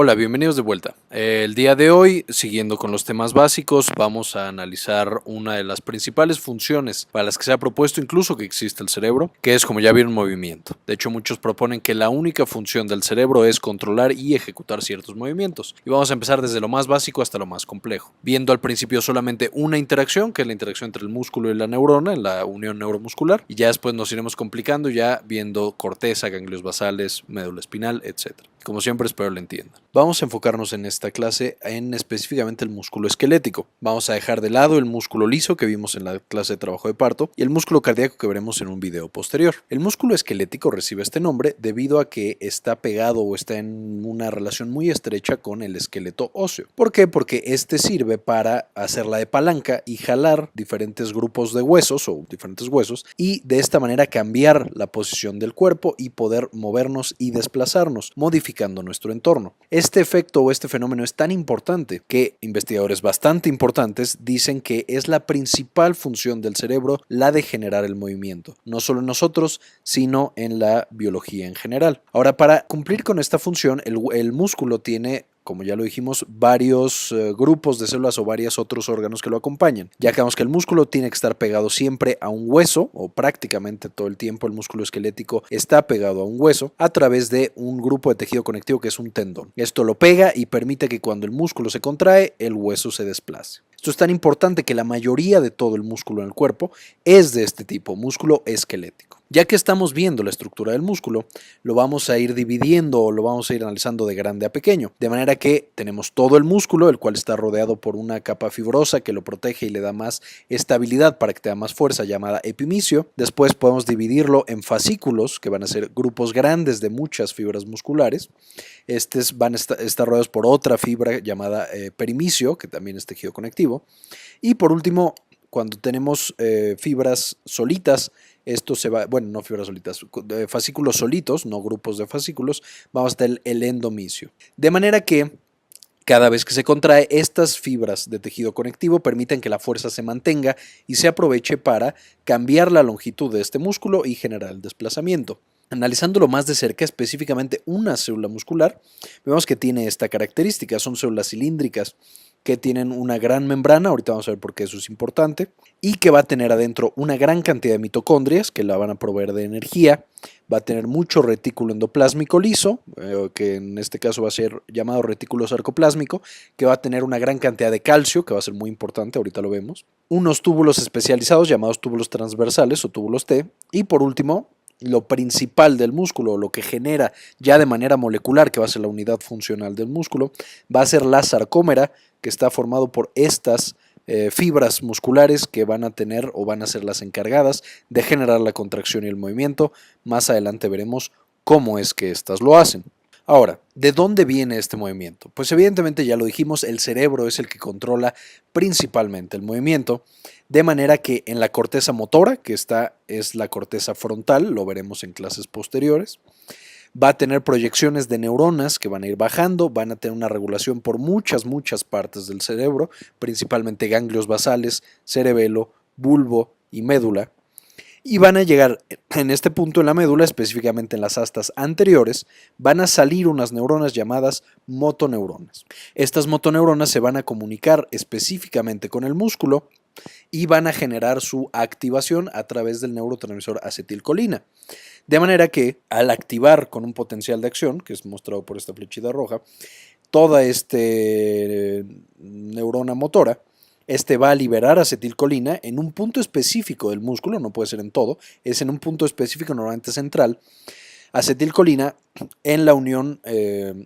Hola, bienvenidos de vuelta. El día de hoy, siguiendo con los temas básicos, vamos a analizar una de las principales funciones para las que se ha propuesto incluso que existe el cerebro, que es, como ya vieron, movimiento. De hecho, muchos proponen que la única función del cerebro es controlar y ejecutar ciertos movimientos. Y vamos a empezar desde lo más básico hasta lo más complejo, viendo al principio solamente una interacción, que es la interacción entre el músculo y la neurona, en la unión neuromuscular, y ya después nos iremos complicando ya viendo corteza, ganglios basales, médula espinal, etc. Como siempre, espero lo entiendan. Vamos a enfocarnos en esta clase en específicamente el músculo esquelético. Vamos a dejar de lado el músculo liso que vimos en la clase de trabajo de parto y el músculo cardíaco que veremos en un video posterior. El músculo esquelético recibe este nombre debido a que está pegado o está en una relación muy estrecha con el esqueleto óseo. ¿Por qué? Porque este sirve para hacerla de palanca y jalar diferentes grupos de huesos o diferentes huesos y de esta manera cambiar la posición del cuerpo y poder movernos y desplazarnos, modificando nuestro entorno. Este efecto o este fenómeno es tan importante que investigadores bastante importantes dicen que es la principal función del cerebro la de generar el movimiento, no solo en nosotros, sino en la biología en general. Ahora, para cumplir con esta función, el músculo tiene, como ya lo dijimos, varios grupos de células o varios otros órganos que lo acompañan. Ya que vemos que el músculo tiene que estar pegado siempre a un hueso, o prácticamente todo el tiempo el músculo esquelético está pegado a un hueso a través de un grupo de tejido conectivo que es un tendón. Esto lo pega y permite que cuando el músculo se contrae, el hueso se desplace. Esto es tan importante que la mayoría de todo el músculo en el cuerpo es de este tipo, músculo esquelético. Ya que estamos viendo la estructura del músculo, lo vamos a ir dividiendo o lo vamos a ir analizando de grande a pequeño, de manera que tenemos todo el músculo, el cual está rodeado por una capa fibrosa que lo protege y le da más estabilidad para que tenga más fuerza, llamada epimisio. Después podemos dividirlo en fascículos, que van a ser grupos grandes de muchas fibras musculares. Estos van a estar rodeados por otra fibra llamada perimisio, que también es tejido conectivo. Y por último, cuando tenemos fibras solitas, esto se va, bueno, no fibras solitas, fascículos solitos, no grupos de fascículos, vamos a tener el endomisio. De manera que cada vez que se contrae, estas fibras de tejido conectivo permiten que la fuerza se mantenga y se aproveche para cambiar la longitud de este músculo y generar el desplazamiento. Analizándolo más de cerca, específicamente una célula muscular, vemos que tiene esta característica, son células cilíndricas que tienen una gran membrana, ahorita vamos a ver por qué eso es importante, y que va a tener adentro una gran cantidad de mitocondrias que la van a proveer de energía, va a tener mucho retículo endoplásmico liso, que en este caso va a ser llamado retículo sarcoplásmico, que va a tener una gran cantidad de calcio, que va a ser muy importante, ahorita lo vemos, unos túbulos especializados llamados túbulos transversales o túbulos T, y por último, lo principal del músculo, lo que genera ya de manera molecular, que va a ser la unidad funcional del músculo, va a ser la sarcómera, que está formado por estas fibras musculares que van a tener o van a ser las encargadas de generar la contracción y el movimiento. Más adelante veremos cómo es que estas lo hacen. Ahora, ¿de dónde viene este movimiento? Pues evidentemente ya lo dijimos, el cerebro es el que controla principalmente el movimiento, de manera que en la corteza motora, que esta es la corteza frontal, lo veremos en clases posteriores, va a tener proyecciones de neuronas que van a ir bajando, van a tener una regulación por muchas partes del cerebro, principalmente ganglios basales, cerebelo, bulbo y médula. Y van a llegar en este punto en la médula, específicamente en las astas anteriores, van a salir unas neuronas llamadas motoneuronas. Estas motoneuronas se van a comunicar específicamente con el músculo y van a generar su activación a través del neurotransmisor acetilcolina. De manera que al activar con un potencial de acción, que es mostrado por esta flechita roja, toda esta neurona motora, va a liberar acetilcolina en un punto específico del músculo, no puede ser en todo, es en un punto específico normalmente central, acetilcolina en la unión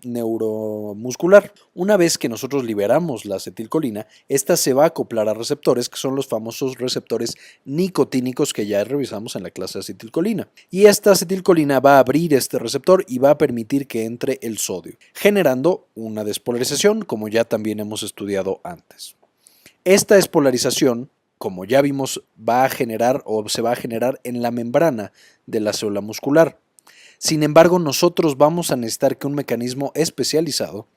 neuromuscular. Una vez que nosotros liberamos la acetilcolina, esta se va a acoplar a receptores que son los famosos receptores nicotínicos que ya revisamos en la clase de acetilcolina. Y esta acetilcolina va a abrir este receptor y va a permitir que entre el sodio, generando una despolarización como ya también hemos estudiado antes. Esta despolarización, como ya vimos, va a generar o se va a generar en la membrana de la célula muscular. Sin embargo, nosotros vamos a necesitar que un mecanismo especializado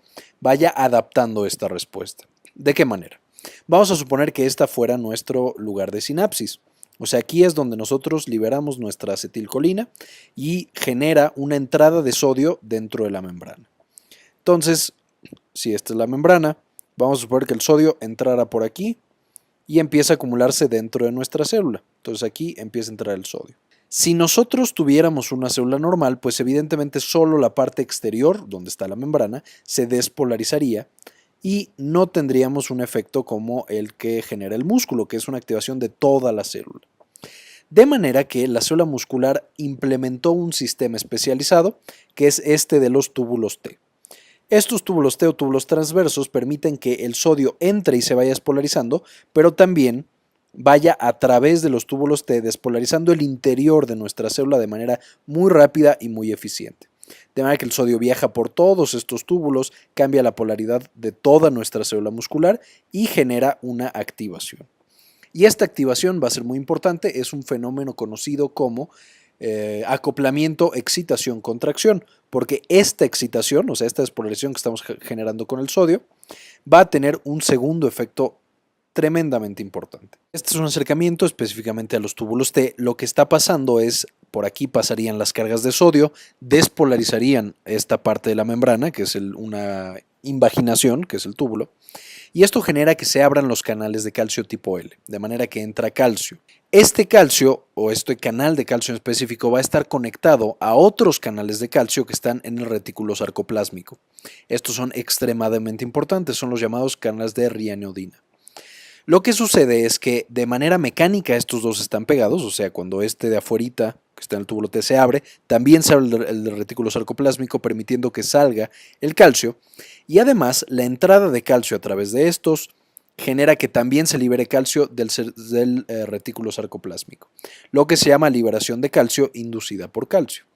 vaya adaptando esta respuesta. ¿De qué manera? Vamos a suponer que esta fuera nuestro lugar de sinapsis. O sea, aquí es donde nosotros liberamos nuestra acetilcolina y genera una entrada de sodio dentro de la membrana. Entonces, si esta es la membrana, vamos a suponer que el sodio entrara por aquí y empieza a acumularse dentro de nuestra célula. Entonces aquí empieza a entrar el sodio. Si nosotros tuviéramos una célula normal, pues evidentemente solo la parte exterior, donde está la membrana, se despolarizaría y no tendríamos un efecto como el que genera el músculo, que es una activación de toda la célula. De manera que la célula muscular implementó un sistema especializado, que es este de los túbulos T. Estos túbulos T o túbulos transversos permiten que el sodio entre y se vaya despolarizando, pero también vaya a través de los túbulos T despolarizando el interior de nuestra célula de manera muy rápida y muy eficiente. De manera que el sodio viaja por todos estos túbulos, cambia la polaridad de toda nuestra célula muscular y genera una activación. Y esta activación va a ser muy importante, es un fenómeno conocido como acoplamiento, excitación, contracción, porque esta excitación, o sea, esta despolarización que estamos generando con el sodio, va a tener un segundo efecto tremendamente importante. Este es un acercamiento específicamente a los túbulos T. Lo que está pasando es, por aquí pasarían las cargas de sodio, despolarizarían esta parte de la membrana, que es una invaginación, que es el túbulo, y esto genera que se abran los canales de calcio tipo L, de manera que entra calcio. Este calcio, o este canal de calcio en específico, va a estar conectado a otros canales de calcio que están en el retículo sarcoplásmico. Estos son extremadamente importantes, son los llamados canales de Raynaudina. Lo que sucede es que de manera mecánica estos dos están pegados, o sea, cuando este de afuerita, que está en el túbulo T, se abre, también se abre el retículo sarcoplásmico, permitiendo que salga el calcio, y además la entrada de calcio a través de estos genera que también se libere calcio del retículo sarcoplásmico, lo que se llama liberación de calcio inducida por calcio.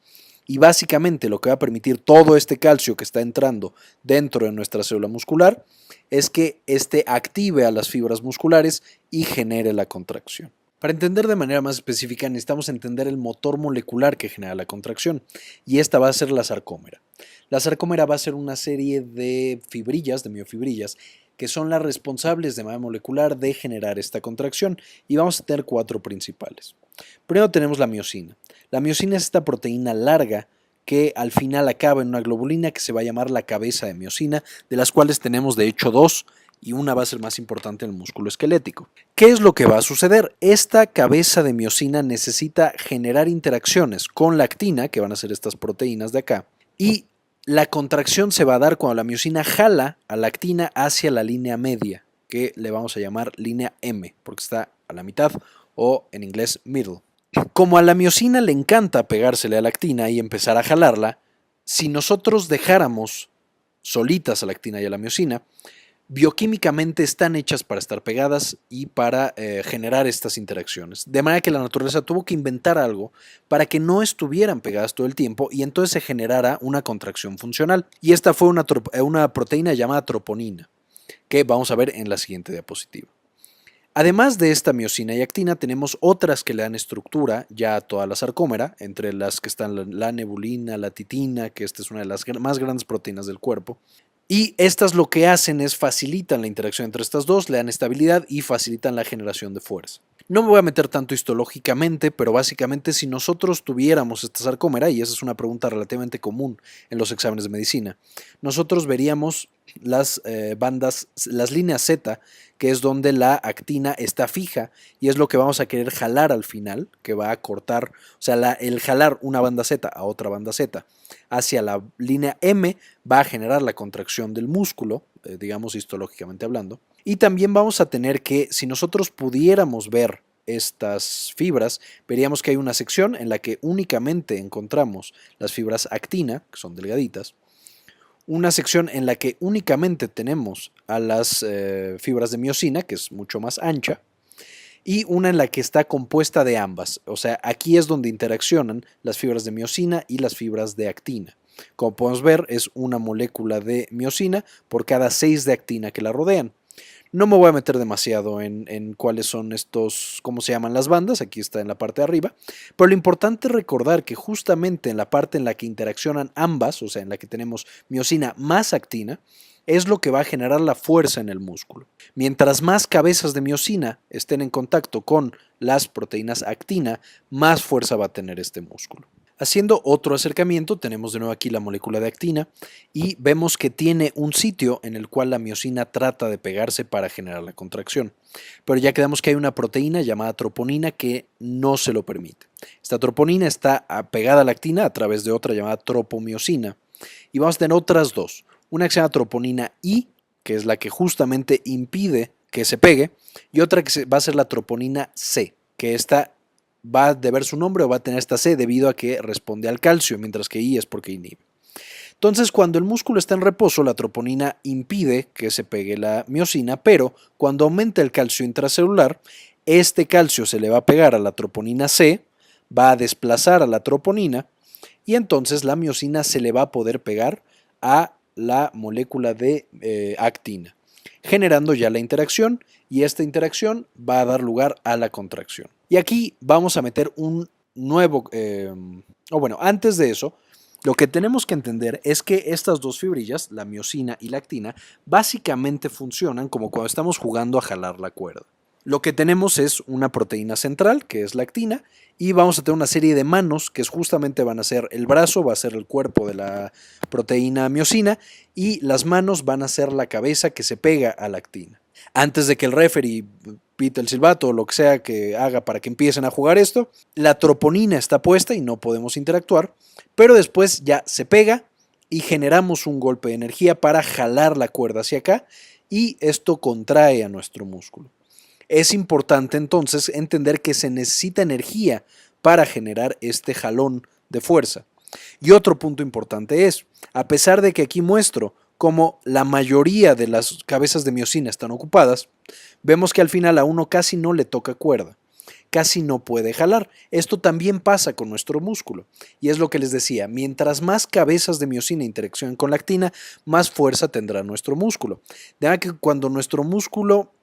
Y básicamente lo que va a permitir todo este calcio que está entrando dentro de nuestra célula muscular es que éste active a las fibras musculares y genere la contracción. Para entender de manera más específica necesitamos entender el motor molecular que genera la contracción, y esta va a ser la sarcómera. La sarcómera va a ser una serie de fibrillas, de miofibrillas, que son las responsables de manera molecular de generar esta contracción, y vamos a tener 4 principales. Primero tenemos la miosina. La miosina es esta proteína larga que al final acaba en una globulina que se va a llamar la cabeza de miosina, de las cuales tenemos de hecho 2, y una va a ser más importante en el músculo esquelético. ¿Qué es lo que va a suceder? Esta cabeza de miosina necesita generar interacciones con la actina, que van a ser estas proteínas de acá, y la contracción se va a dar cuando la miosina jala a la actina hacia la línea media, que le vamos a llamar línea M, porque está a la mitad, o en inglés middle. Como a la miosina le encanta pegársele a la actina y empezar a jalarla, si nosotros dejáramos solitas a la actina y a la miosina, bioquímicamente están hechas para estar pegadas y para generar estas interacciones. De manera que la naturaleza tuvo que inventar algo para que no estuvieran pegadas todo el tiempo y entonces se generara una contracción funcional. Y esta fue una proteína llamada troponina, que vamos a ver en la siguiente diapositiva. Además de esta miosina y actina, tenemos otras que le dan estructura ya a toda la sarcómera, entre las que están la nebulina, la titina, que esta es una de las más grandes proteínas del cuerpo. Y estas lo que hacen es facilitan la interacción entre estas dos, le dan estabilidad y facilitan la generación de fuerza. No me voy a meter tanto histológicamente, pero básicamente si nosotros tuviéramos esta sarcómera, y esa es una pregunta relativamente común en los exámenes de medicina, nosotros veríamos las líneas Z, que es donde la actina está fija y es lo que vamos a querer jalar al final, que va a cortar, o sea, el jalar una banda Z a otra banda Z hacia la línea M va a generar la contracción del músculo, digamos histológicamente hablando. Y también vamos a tener que, si nosotros pudiéramos ver estas fibras, veríamos que hay una sección en la que únicamente encontramos las fibras actina, que son delgaditas, una sección en la que únicamente tenemos a las fibras de miosina, que es mucho más ancha, y una en la que está compuesta de ambas. O sea, aquí es donde interaccionan las fibras de miosina y las fibras de actina. Como podemos ver, es una molécula de miosina por cada 6 de actina que la rodean. No me voy a meter demasiado en cuáles son estos, cómo se llaman las bandas, aquí está en la parte de arriba, pero lo importante es recordar que justamente en la parte en la que interaccionan ambas, o sea, en la que tenemos miosina más actina, es lo que va a generar la fuerza en el músculo. Mientras más cabezas de miosina estén en contacto con las proteínas actina, más fuerza va a tener este músculo. Haciendo otro acercamiento, tenemos de nuevo aquí la molécula de actina y vemos que tiene un sitio en el cual la miosina trata de pegarse para generar la contracción. Pero ya quedamos que hay una proteína llamada troponina que no se lo permite. Esta troponina está pegada a la actina a través de otra llamada tropomiosina. Y vamos a tener otras dos. Una que se llama troponina I, que es la que justamente impide que se pegue, y otra que va a ser la troponina C, que esta va a deber su nombre o va a tener esta C debido a que responde al calcio, mientras que I es porque inhibe. Entonces, cuando el músculo está en reposo, la troponina impide que se pegue la miosina, pero cuando aumenta el calcio intracelular, este calcio se le va a pegar a la troponina C, va a desplazar a la troponina y entonces la miosina se le va a poder pegar a la molécula de actina, generando ya la interacción y esta interacción va a dar lugar a la contracción. Y aquí vamos a meter un nuevo, antes de eso, lo que tenemos que entender es que estas dos fibrillas, la miosina y la actina, básicamente funcionan como cuando estamos jugando a jalar la cuerda. Lo que tenemos es una proteína central, que es la actina, y vamos a tener una serie de manos que justamente van a ser el brazo, va a ser el cuerpo de la proteína miosina, y las manos van a ser la cabeza que se pega a la actina. Antes de que el referee pite el silbato o lo que sea que haga para que empiecen a jugar esto, la troponina está puesta y no podemos interactuar, pero después ya se pega y generamos un golpe de energía para jalar la cuerda hacia acá y esto contrae a nuestro músculo. Es importante entonces entender que se necesita energía para generar este jalón de fuerza. Y otro punto importante es, a pesar de que aquí muestro cómo la mayoría de las cabezas de miosina están ocupadas, vemos que al final a uno casi no le toca cuerda, casi no puede jalar. Esto también pasa con nuestro músculo. Y es lo que les decía, mientras más cabezas de miosina interaccionen con la actina, más fuerza tendrá nuestro músculo. De manera que cuando nuestro músculo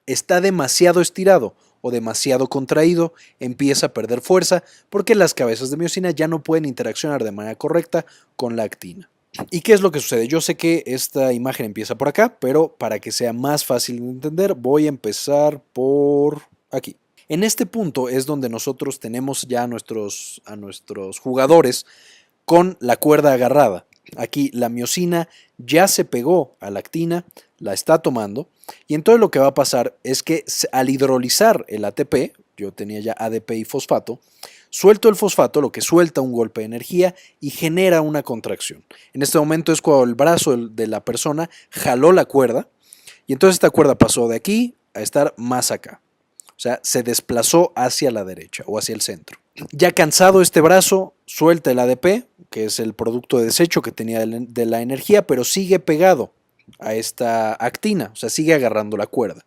está demasiado estirado o demasiado contraído, empieza a perder fuerza porque las cabezas de miosina ya no pueden interaccionar de manera correcta con la actina. ¿Y qué es lo que sucede? Yo sé que esta imagen empieza por acá, pero para que sea más fácil de entender, voy a empezar por aquí. En este punto es donde nosotros tenemos ya a nuestros jugadores con la cuerda agarrada. Aquí la miosina ya se pegó a la actina, la está tomando, y entonces lo que va a pasar es que al hidrolizar el ATP, yo tenía ya ADP y fosfato, suelto el fosfato, lo que suelta un golpe de energía y genera una contracción. En este momento es cuando el brazo de la persona jaló la cuerda, y entonces esta cuerda pasó de aquí a estar más acá. O sea, se desplazó hacia la derecha o hacia el centro. Ya cansado este brazo, suelta el ADP, que es el producto de desecho que tenía de la energía, pero sigue pegado a esta actina, o sea, sigue agarrando la cuerda.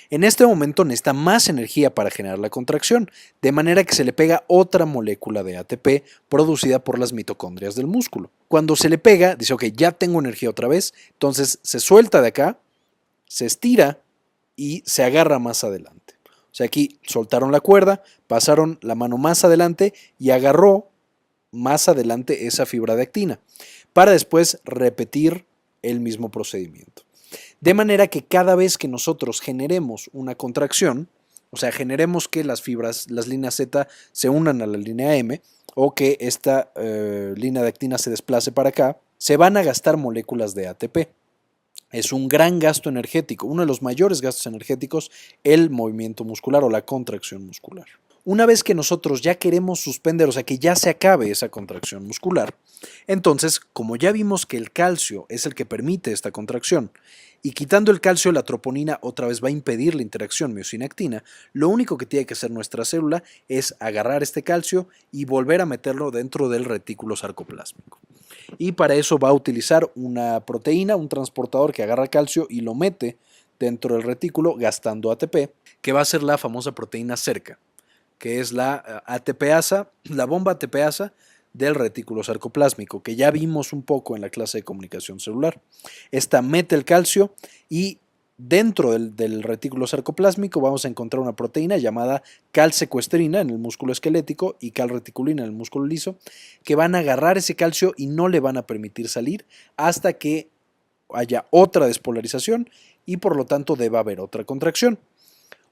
En este momento necesita más energía para generar la contracción, de manera que se le pega otra molécula de ATP producida por las mitocondrias del músculo. Cuando se le pega, dice, ok, ya tengo energía otra vez, entonces se suelta de acá, se estira y se agarra más adelante. O sea, aquí soltaron la cuerda, pasaron la mano más adelante y agarró más adelante esa fibra de actina, para después repetir el mismo procedimiento. De manera que cada vez que nosotros generemos una contracción, o sea, generemos que las fibras, las líneas Z se unan a la línea M o que esta línea de actina se desplace para acá, se van a gastar moléculas de ATP. Es un gran gasto energético, uno de los mayores gastos energéticos, el movimiento muscular o la contracción muscular. Una vez que nosotros ya queremos suspender, o sea, que ya se acabe esa contracción muscular, entonces, como ya vimos que el calcio es el que permite esta contracción, y quitando el calcio, la troponina otra vez va a impedir la interacción miosina-actina, lo único que tiene que hacer nuestra célula es agarrar este calcio y volver a meterlo dentro del retículo sarcoplásmico. Y para eso va a utilizar una proteína, un transportador que agarra calcio y lo mete dentro del retículo gastando ATP, que va a ser la famosa proteína cerca, que es la ATPasa, la bomba ATPasa del retículo sarcoplásmico, que ya vimos un poco en la clase de comunicación celular. Esta mete el calcio y dentro del retículo sarcoplásmico vamos a encontrar una proteína llamada calsecuestrina en el músculo esquelético y calreticulina en el músculo liso, que van a agarrar ese calcio y no le van a permitir salir hasta que haya otra despolarización y por lo tanto deba haber otra contracción.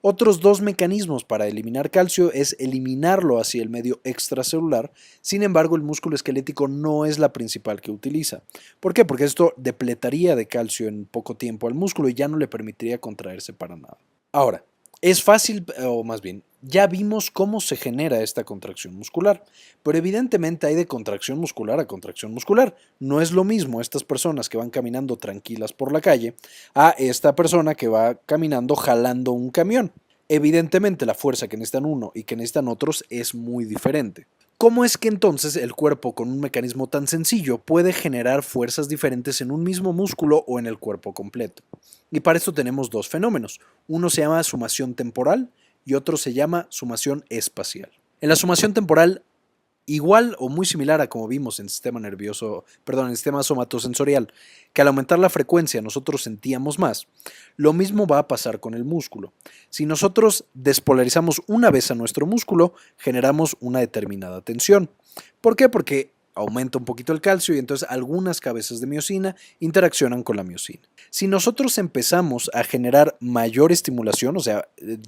Otros dos mecanismos para eliminar calcio es eliminarlo hacia el medio extracelular. Sin embargo, el músculo esquelético no es la principal que utiliza. ¿Por qué? Porque esto depletaría de calcio en poco tiempo al músculo y ya no le permitiría contraerse para nada. Ahora, es fácil, o más bien, ya vimos cómo se genera esta contracción muscular, pero evidentemente hay de contracción muscular a contracción muscular. No es lo mismo estas personas que van caminando tranquilas por la calle a esta persona que va caminando jalando un camión. Evidentemente la fuerza que necesitan uno y que necesitan otros es muy diferente. ¿Cómo es que entonces el cuerpo con un mecanismo tan sencillo puede generar fuerzas diferentes en un mismo músculo o en el cuerpo completo? Y para esto tenemos dos fenómenos. Uno se llama sumación temporal y otro se llama sumación espacial. En la sumación temporal, igual o muy similar a como vimos en en el sistema somatosensorial, que al aumentar la frecuencia nosotros sentíamos más, lo mismo va a pasar con el músculo. Si nosotros despolarizamos una vez a nuestro músculo, generamos una determinada tensión. ¿Por qué? Porque aumenta un poquito el calcio y entonces algunas cabezas de miosina interaccionan con la miosina. Si nosotros empezamos a generar mayor estimulación, o sea,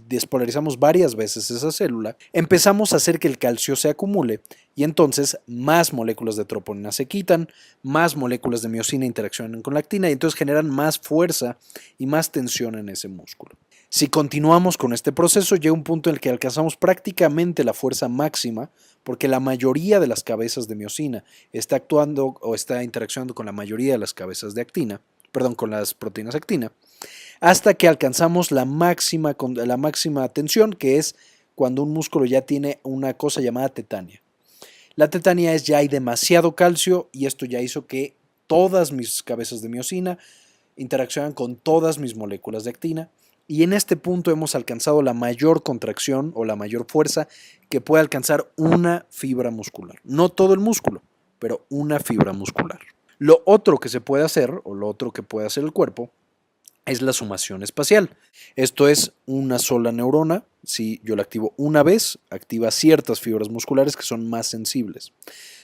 despolarizamos varias veces esa célula, empezamos a hacer que el calcio se acumule y entonces más moléculas de troponina se quitan, más moléculas de miosina interaccionan con la actina y entonces generan más fuerza y más tensión en ese músculo. Si continuamos con este proceso, llega un punto en el que alcanzamos prácticamente la fuerza máxima, porque la mayoría de las cabezas de miosina está actuando o está interaccionando con la mayoría de las cabezas de actina, con las proteínas actina, hasta que alcanzamos la máxima tensión, que es cuando un músculo ya tiene una cosa llamada tetania. La tetania es ya hay demasiado calcio y esto ya hizo que todas mis cabezas de miosina interaccionan con todas mis moléculas de actina. Y en este punto hemos alcanzado la mayor contracción o la mayor fuerza que puede alcanzar una fibra muscular. No todo el músculo, pero una fibra muscular. Lo otro que se puede hacer, o lo otro que puede hacer el cuerpo, es la sumación espacial. Esto es una sola neurona. Si yo la activo una vez, activa ciertas fibras musculares que son más sensibles.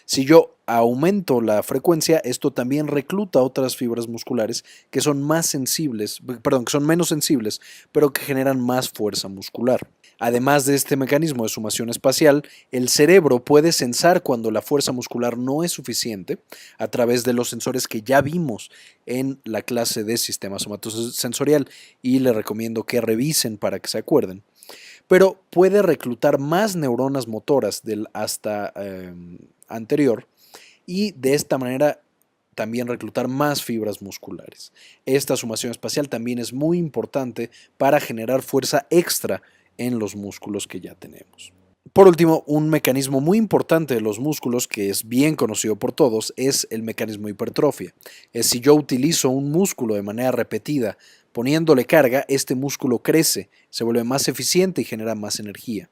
Si yo aumento la frecuencia, esto también recluta otras fibras musculares que son más sensibles, que son menos sensibles, pero que generan más fuerza muscular. Además de este mecanismo de sumación espacial, el cerebro puede sensar cuando la fuerza muscular no es suficiente a través de los sensores que ya vimos en la clase de sistema somatosensorial y les recomiendo que revisen para que se acuerden. Pero puede reclutar más neuronas motoras del hasta anterior y de esta manera también reclutar más fibras musculares. Esta sumación espacial también es muy importante para generar fuerza extra en los músculos que ya tenemos. Por último, un mecanismo muy importante de los músculos que es bien conocido por todos es el mecanismo de hipertrofia. Es si yo utilizo un músculo de manera repetida poniéndole carga, este músculo crece, se vuelve más eficiente y genera más energía.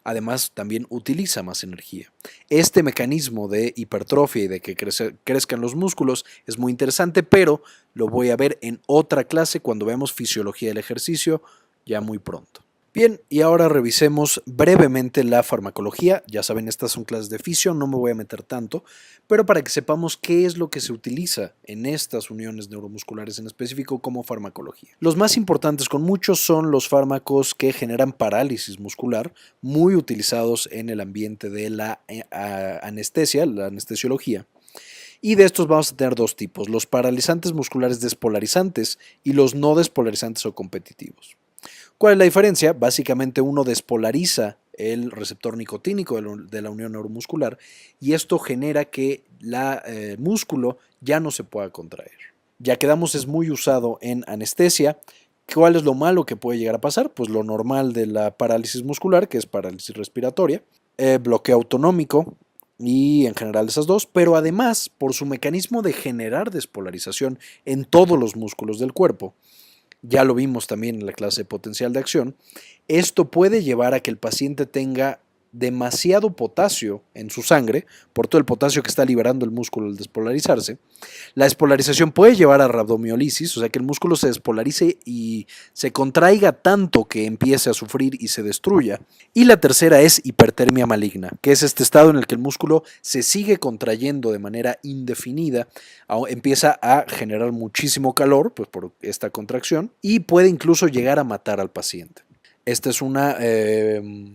Además, también utiliza más energía. Este mecanismo de hipertrofia y de que crezcan los músculos es muy interesante, pero lo voy a ver en otra clase cuando veamos fisiología del ejercicio ya muy pronto. Bien, y ahora revisemos brevemente la farmacología. Ya saben, estas son clases de fisio, no me voy a meter tanto, pero para que sepamos qué es lo que se utiliza en estas uniones neuromusculares en específico como farmacología. Los más importantes con muchos son los fármacos que generan parálisis muscular, muy utilizados en el ambiente de la anestesia, la anestesiología. Y de estos vamos a tener dos tipos, los paralizantes musculares despolarizantes y los no despolarizantes o competitivos. ¿Cuál es la diferencia? Básicamente uno despolariza el receptor nicotínico de la unión neuromuscular y esto genera que el músculo ya no se pueda contraer. Ya quedamos, es muy usado en anestesia. ¿Cuál es lo malo que puede llegar a pasar? Pues lo normal de la parálisis muscular, que es parálisis respiratoria, bloqueo autonómico y en general esas dos, pero además por su mecanismo de generar despolarización en todos los músculos del cuerpo, ya lo vimos también en la clase de potencial de acción, esto puede llevar a que el paciente tenga demasiado potasio en su sangre, por todo el potasio que está liberando el músculo al despolarizarse. La despolarización puede llevar a rabdomiolisis, o sea que el músculo se despolarice y se contraiga tanto que empiece a sufrir y se destruya. Y la tercera es hipertermia maligna, que es este estado en el que el músculo se sigue contrayendo de manera indefinida, empieza a generar muchísimo calor pues por esta contracción y puede incluso llegar a matar al paciente. Esta es una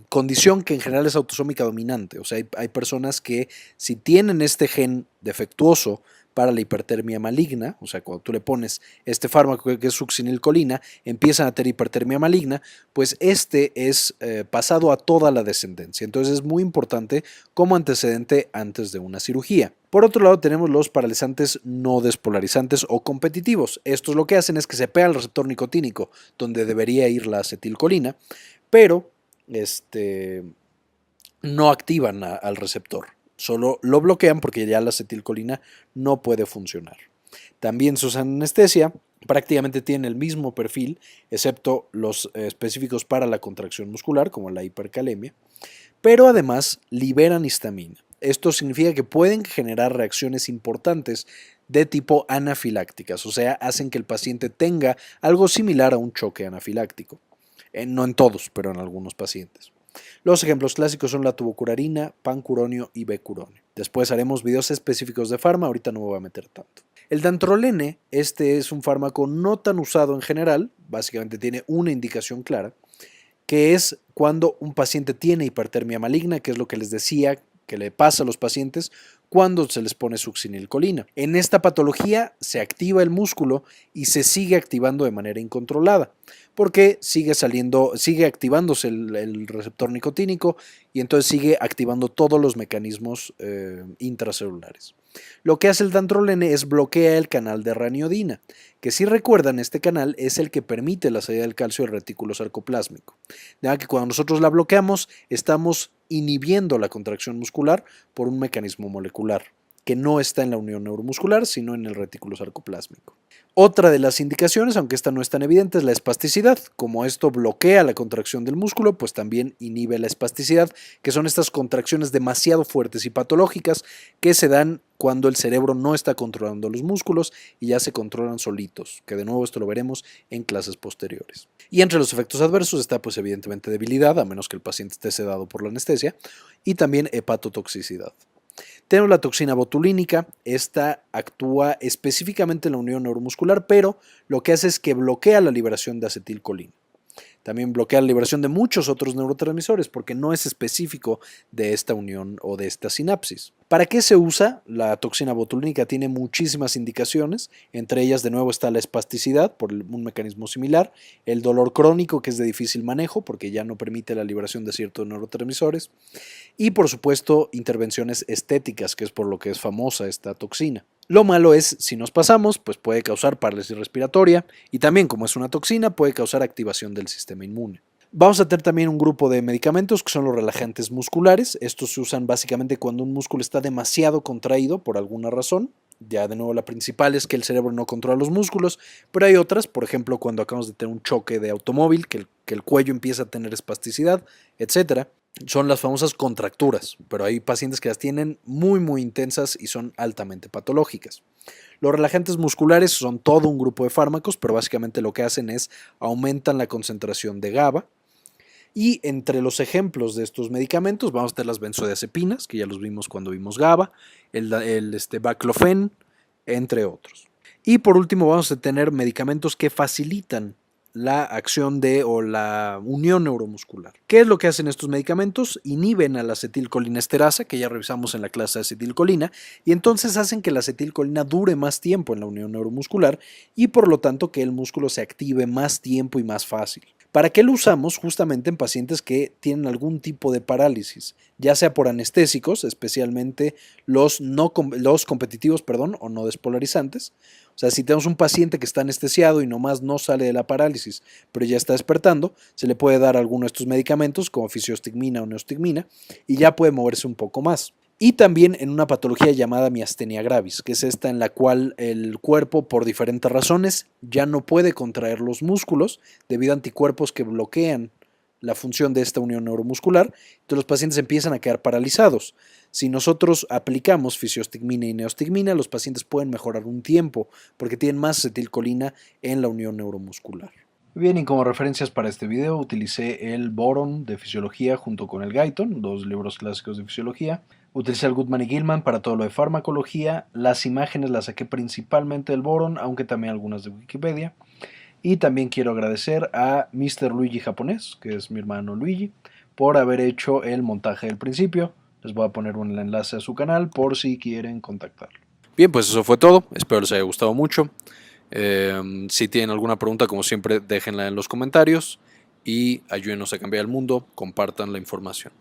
condición que en general es autosómica dominante. O sea, hay personas que si tienen este gen defectuoso para la hipertermia maligna, o sea, cuando tú le pones este fármaco que es succinilcolina, empiezan a tener hipertermia maligna, pues este es pasado a toda la descendencia. Entonces es muy importante como antecedente antes de una cirugía. Por otro lado tenemos los paralizantes no despolarizantes o competitivos. Estos lo que hacen es que se pega al receptor nicotínico donde debería ir la acetilcolina, pero no activan al receptor. Solo lo bloquean porque ya la acetilcolina no puede funcionar. También se usan anestesia, prácticamente tienen el mismo perfil, excepto los específicos para la contracción muscular, como la hipercalemia, pero además liberan histamina. Esto significa que pueden generar reacciones importantes de tipo anafilácticas, o sea, hacen que el paciente tenga algo similar a un choque anafiláctico. No en todos, pero en algunos pacientes. Los ejemplos clásicos son la tubocurarina, pancuronio y becuronio. Después haremos videos específicos de farma, ahorita no me voy a meter tanto. El dantrolene, este es un fármaco no tan usado en general, básicamente tiene una indicación clara, que es cuando un paciente tiene hipertermia maligna, que es lo que les decía que le pasa a los pacientes cuando se les pone succinilcolina. En esta patología se activa el músculo y se sigue activando de manera incontrolada, porque sigue activándose el receptor nicotínico y entonces sigue activando todos los mecanismos intracelulares. Lo que hace el dantrolene es bloquea el canal de raniodina, que si recuerdan, este canal es el que permite la salida del calcio del retículo sarcoplásmico. De manera que cuando nosotros la bloqueamos, estamos inhibiendo la contracción muscular por un mecanismo molecular, que no está en la unión neuromuscular, sino en el retículo sarcoplásmico. Otra de las indicaciones, aunque esta no es tan evidente, es la espasticidad. Como esto bloquea la contracción del músculo, pues también inhibe la espasticidad, que son estas contracciones demasiado fuertes y patológicas que se dan cuando el cerebro no está controlando los músculos y ya se controlan solitos, que de nuevo esto lo veremos en clases posteriores. Y entre los efectos adversos está pues evidentemente debilidad, a menos que el paciente esté sedado por la anestesia, y también hepatotoxicidad. Tenemos la toxina botulínica, esta actúa específicamente en la unión neuromuscular, pero lo que hace es que bloquea la liberación de acetilcolina. También bloquea la liberación de muchos otros neurotransmisores porque no es específico de esta unión o de esta sinapsis. ¿Para qué se usa? La toxina botulínica tiene muchísimas indicaciones, entre ellas de nuevo está la espasticidad por un mecanismo similar, el dolor crónico que es de difícil manejo porque ya no permite la liberación de ciertos neurotransmisores y por supuesto intervenciones estéticas, que es por lo que es famosa esta toxina. Lo malo es, si nos pasamos, pues puede causar parálisis respiratoria y también, como es una toxina, puede causar activación del sistema inmune. Vamos a tener también un grupo de medicamentos que son los relajantes musculares. Estos se usan básicamente cuando un músculo está demasiado contraído por alguna razón. Ya de nuevo la principal es que el cerebro no controla los músculos, pero hay otras, por ejemplo, cuando acabamos de tener un choque de automóvil, que el cuello empieza a tener espasticidad, etcétera. Son las famosas contracturas, pero hay pacientes que las tienen muy intensas y son altamente patológicas. Los relajantes musculares son todo un grupo de fármacos, pero básicamente lo que hacen es aumentan la concentración de GABA. Y entre los ejemplos de estos medicamentos vamos a tener las benzodiazepinas, que ya los vimos cuando vimos GABA, el baclofen, entre otros. Y por último vamos a tener medicamentos que facilitan la acción o la unión neuromuscular. ¿Qué es lo que hacen estos medicamentos? Inhiben a la acetilcolinesterasa, que ya revisamos en la clase de acetilcolina, y entonces hacen que la acetilcolina dure más tiempo en la unión neuromuscular y por lo tanto que el músculo se active más tiempo y más fácil. ¿Para qué lo usamos? Justamente en pacientes que tienen algún tipo de parálisis, ya sea por anestésicos, especialmente los competitivos o no despolarizantes. O sea, si tenemos un paciente que está anestesiado y nomás no sale de la parálisis, pero ya está despertando, se le puede dar alguno de estos medicamentos como fisiostigmina o neostigmina y ya puede moverse un poco más. Y también en una patología llamada miastenia gravis, que es esta en la cual el cuerpo, por diferentes razones, ya no puede contraer los músculos debido a anticuerpos que bloquean la función de esta unión neuromuscular, entonces los pacientes empiezan a quedar paralizados. Si nosotros aplicamos fisiostigmina y neostigmina, los pacientes pueden mejorar un tiempo porque tienen más acetilcolina en la unión neuromuscular. Bien, y como referencias para este video utilicé el Boron de Fisiología junto con el Guyton, dos libros clásicos de fisiología. Utilicé el Goodman y Gilman para todo lo de farmacología. Las imágenes las saqué principalmente del Boron, aunque también algunas de Wikipedia. Y también quiero agradecer a Mr. Luigi Japonés, que es mi hermano Luigi, por haber hecho el montaje del principio. Les voy a poner un enlace a su canal por si quieren contactarlo. Bien, pues eso fue todo. Espero les haya gustado mucho. Si tienen alguna pregunta, como siempre, déjenla en los comentarios y ayúdenos a cambiar el mundo. Compartan la información.